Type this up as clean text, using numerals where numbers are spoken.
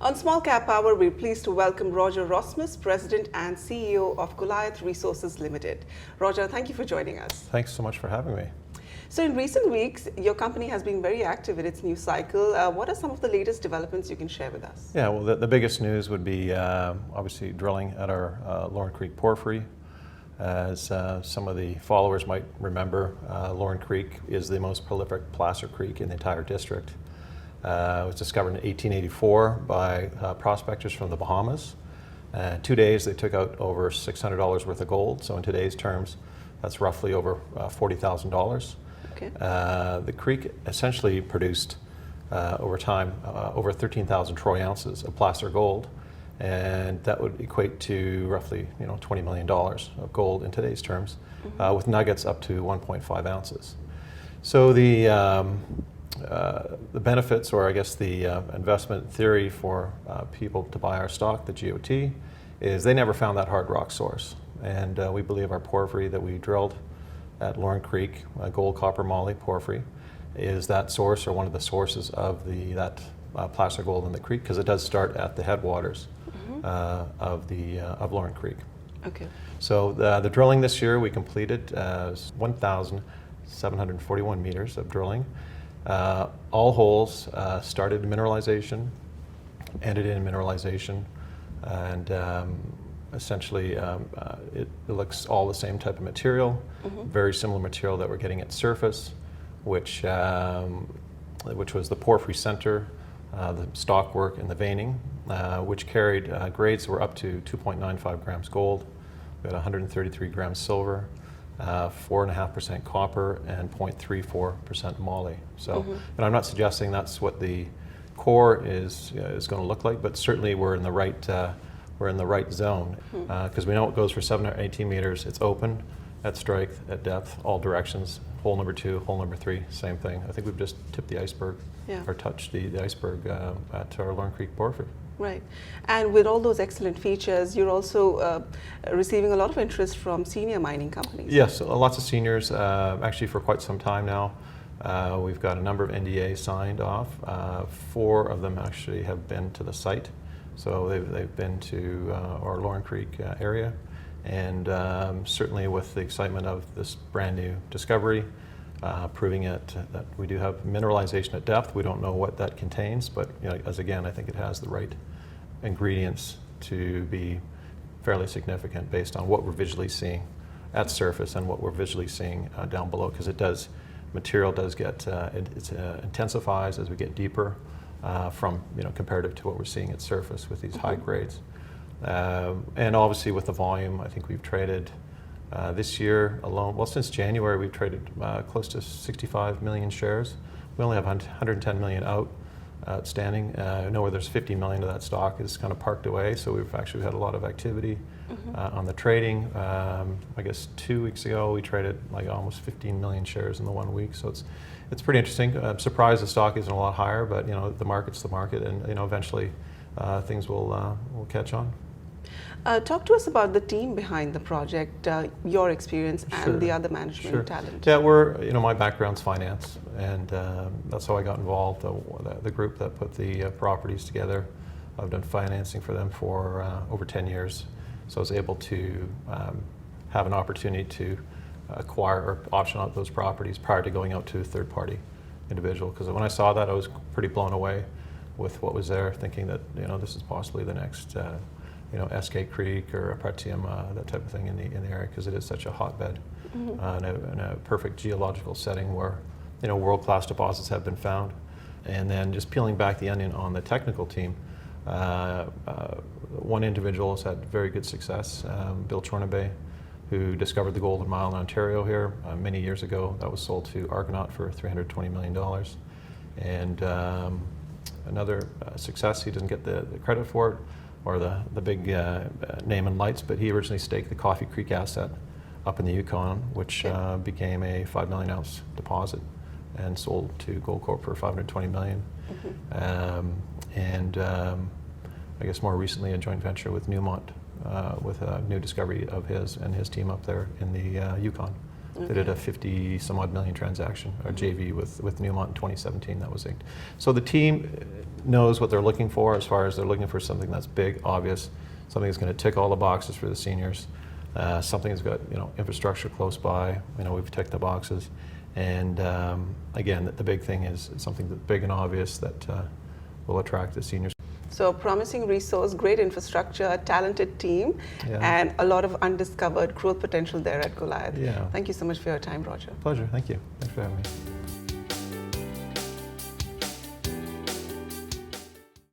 On Small Cap Power, we're pleased to welcome Roger Rosmus, President and CEO of Goliath Resources Limited. Roger, thank you for joining us. Thanks so much for having me. So in recent weeks, your company has been very active in its new cycle. What are some of the latest developments you can share with us? Yeah, well, the biggest news would be obviously drilling at our Lorne Creek porphyry. As some of the followers might remember, Lorne Creek is the most prolific placer creek in the entire district. It was discovered in 1884 by prospectors from the Bahamas. 2 days they took out over $600 worth of gold, so in today's terms that's roughly over $40,000. Okay. The creek essentially produced over time over 13,000 troy ounces of placer gold, and that would equate to roughly $20 million of gold in today's terms, with nuggets up to 1.5 ounces. So the benefits, or I guess the investment theory for people to buy our stock, the GOT, is they never found that hard rock source. And we believe our porphyry that we drilled at Lorne Creek, gold, copper, moly porphyry, is that source, or one of the sources of that placer gold in the creek, because it does start at the headwaters of Lorne Creek. Okay. So the drilling this year, we completed 1,741 meters of drilling. All holes started in mineralization, ended in mineralization, and essentially it looks all the same type of material, very similar material that we're getting at surface, which was the porphyry center, the stockwork and the veining, which carried grades that were up to 2.95 grams gold. We had 133 grams silver, 4.5% copper, and 0.34% moly. So, and I'm not suggesting that's what the core is going to look like, but certainly we're in the right zone, because we know it goes for 718 meters. It's open at strike, at depth, all directions. Hole number 2, hole number 3, same thing. I think we've just tipped the iceberg, or touched the iceberg at our Lorne Creek porphyry. Right. And with all those excellent features, you're also receiving a lot of interest from senior mining companies. Yes, lots of seniors, actually for quite some time now. We've got a number of NDAs signed off. 4 of them actually have been to the site. So they've been to our Lorne Creek area. And certainly with the excitement of this brand new discovery, proving it that we do have mineralization at depth. We don't know what that contains, but as again, I think it has the right ingredients to be fairly significant based on what we're visually seeing at surface and what we're visually seeing down below, because material does get, it intensifies as we get deeper from comparative to what we're seeing at surface with these high grades. And obviously with the volume, I think we've traded this year alone, well, since January, we've traded close to 65 million shares. We only have 110 million outstanding. I know where there's 50 million of that stock is kind of parked away, so we've actually had a lot of activity on the trading. I guess 2 weeks ago, we traded like almost 15 million shares in the 1 week, so it's pretty interesting. I'm surprised the stock isn't a lot higher, but the market's the market, and eventually things will catch on. Talk to us about the team behind the project, your experience, and the other management talent. Yeah, my background's finance, and that's how I got involved. The group that put the properties together, I've done financing for them for over 10 years. So I was able to have an opportunity to acquire or option out those properties prior to going out to a third-party individual. Because when I saw that, I was pretty blown away with what was there, thinking that this is possibly the next SK Creek or Pretium, that type of thing in the area, because it is such a hotbed in a perfect geological setting where world-class deposits have been found. And then just peeling back the onion on the technical team, one individual has had very good success, Bill Chornabay, who discovered the Golden Mile in Ontario here many years ago. That was sold to Argonaut for $320 million. And another success, he doesn't get the credit for it, or the big name in lights, but he originally staked the Coffee Creek asset up in the Yukon, which became a 5 million ounce deposit and sold to Goldcorp for $520 million. And I guess more recently a joint venture with Newmont with a new discovery of his and his team up there in the Yukon. They did a 50 some odd million transaction, or JV with Newmont in 2017 that was inked. So the team knows what they're looking for as far as they're looking for something that's big, obvious, something that's going to tick all the boxes for the seniors, something that's got infrastructure close by. We've ticked the boxes, and again, the big thing is something that's big and obvious that will attract the seniors. So promising resource, great infrastructure, a talented team, Yeah. and a lot of undiscovered growth potential there at Goliath. Yeah. Thank you so much for your time, Roger. Pleasure. Thank you. Thanks for having me.